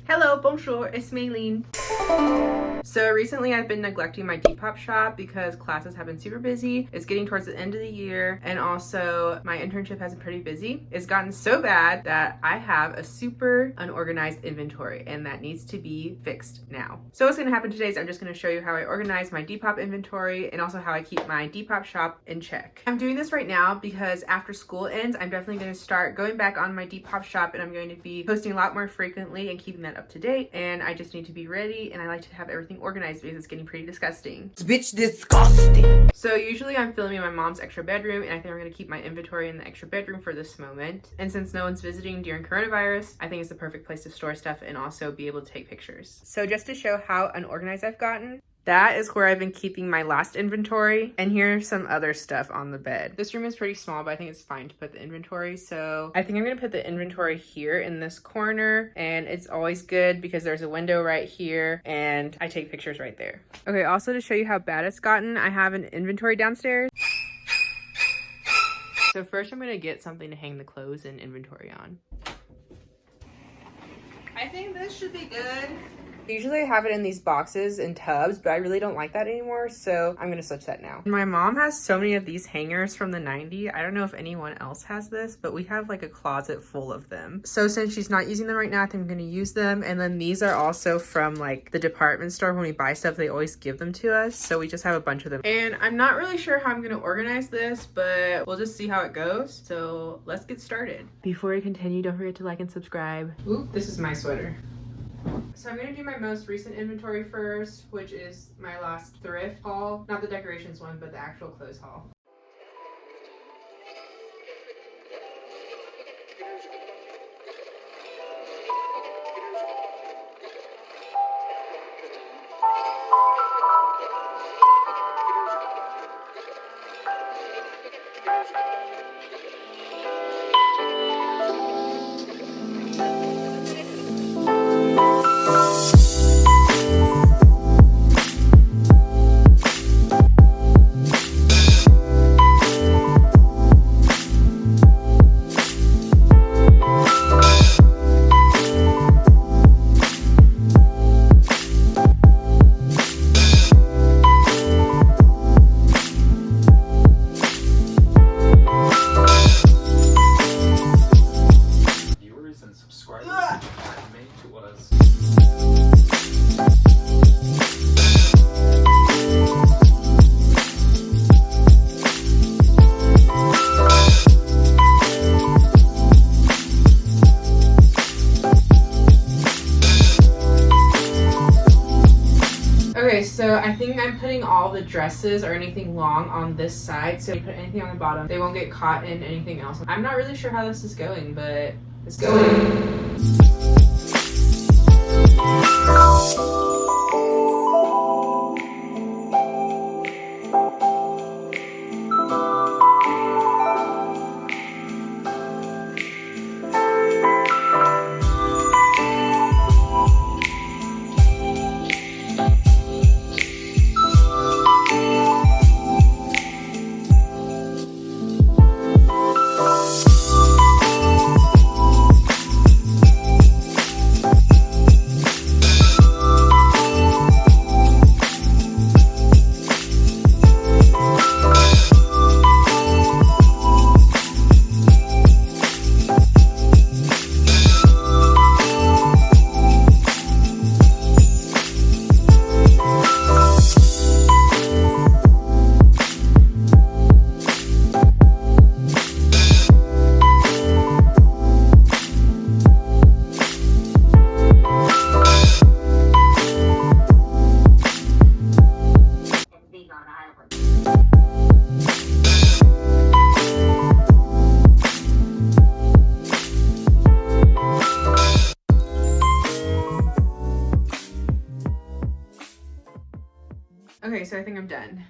Hello, bonjour, it's Maylene. So recently I've been neglecting my Depop shop because classes have been super busy. It's getting towards the end of the year, and also my internship has been pretty busy. It's gotten so bad that I have a super unorganized inventory, and that needs to be fixed now. So what's gonna happen today is I'm just gonna show you how I organize my Depop inventory and also how I keep my Depop shop in check. I'm doing this right now because after school ends, I'm definitely gonna start going back on my Depop shop, and I'm going to be posting a lot more frequently and keeping that up to date. And I just need to be ready, and I like to have everything organized because it's getting pretty disgusting. Bitch, disgusting. So usually I'm filming in my mom's extra bedroom, and I think I'm gonna keep my inventory in the extra bedroom for this moment. And since no one's visiting during coronavirus, I think it's the perfect place to store stuff and also be able to take pictures. So just to show how unorganized I've gotten, that is where I've been keeping my last inventory, and here's some other stuff on the bed. This room is pretty small, but I think it's fine to put the inventory, so I think I'm gonna put the inventory here in this corner, and it's always good because there's a window right here and I take pictures right there. Okay, also to show you how bad it's gotten, I have an inventory downstairs. So first I'm gonna get something to hang the clothes and inventory on. I think this should be good. Usually I have it in these boxes and tubs, but I really don't like that anymore, so I'm gonna switch that now. My mom has so many of these hangers from the 90s. I don't know if anyone else has this, but we have like a closet full of them. So since she's not using them right now, I think I'm gonna use them. And then these are also from like the department store. When we buy stuff, they always give them to us, so we just have a bunch of them. And I'm not really sure how I'm gonna organize this, but we'll just see how it goes. So let's get started. Before I continue, don't forget to like and subscribe. Oop, this is my sweater. So I'm going to do my most recent inventory first, which is my last thrift haul. Not the decorations one, but the actual clothes haul. Okay, so I think I'm putting all the dresses or anything long on this side, so if you put anything on the bottom, they won't get caught in anything else. I'm not really sure how this is going, but it's going. Okay, so I think I'm done.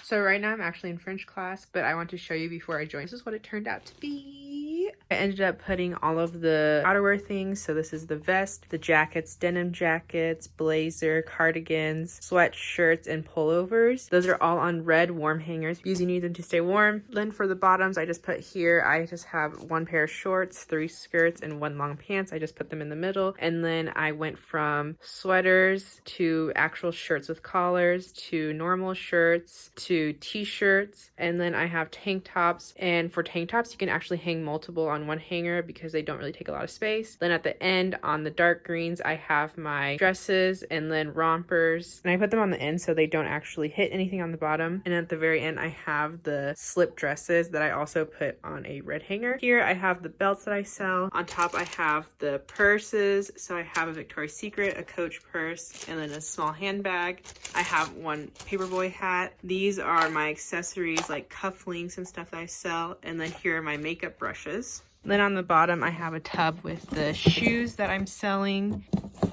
So right now I'm actually in French class, but I want to show you before I join. This is what it turned out to be. I ended up putting all of the outerwear things. So this is the vest, the jackets, denim jackets, blazer, cardigans, sweatshirts, and pullovers. Those are all on red warm hangers because you need them to stay warm. Then for the bottoms, I just put here, I just have one pair of shorts, 3 skirts, and 1 long pants. I just put them in the middle. And then I went from sweaters to actual shirts with collars to normal shirts to t-shirts. And then I have tank tops. And for tank tops, you can actually hang multiple on one hanger because they don't really take a lot of space. Then at the end on the dark greens, I have my dresses and then rompers. And I put them on the end so they don't actually hit anything on the bottom. And at the very end, I have the slip dresses that I also put on a red hanger. Here I have the belts that I sell. On top, I have the purses. So I have a Victoria's Secret, a Coach purse, and then a small handbag. I have one paperboy hat. These are my accessories like cufflinks and stuff that I sell. And then here are my makeup brushes. Then on the bottom, I have a tub with the shoes that I'm selling.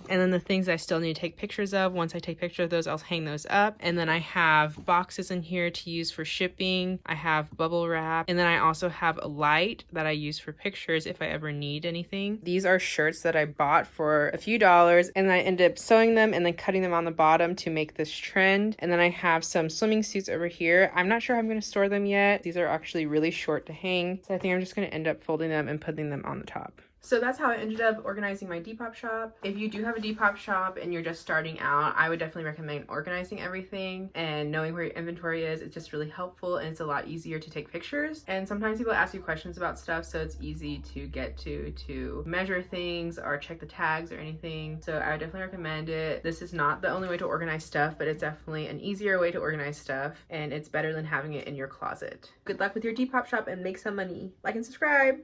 And then the things I still need to take pictures of. Once I take pictures of those, I'll hang those up. And then I have boxes in here to use for shipping. I have bubble wrap. And then I also have a light that I use for pictures if I ever need anything. These are shirts that I bought for a few dollars. And I ended up sewing them and then cutting them on the bottom to make this trend. And then I have some swimming suits over here. I'm not sure how I'm going to store them yet. These are actually really short to hang. So I think I'm just going to end up folding them and putting them on the top. So that's how I ended up organizing my Depop shop. If you do have a Depop shop and you're just starting out, I would definitely recommend organizing everything and knowing where your inventory is. It's just really helpful and it's a lot easier to take pictures. And sometimes people ask you questions about stuff, so it's easy to get to measure things or check the tags or anything. So I would definitely recommend it. This is not the only way to organize stuff, but it's definitely an easier way to organize stuff, and it's better than having it in your closet. Good luck with your Depop shop and make some money. Like and subscribe.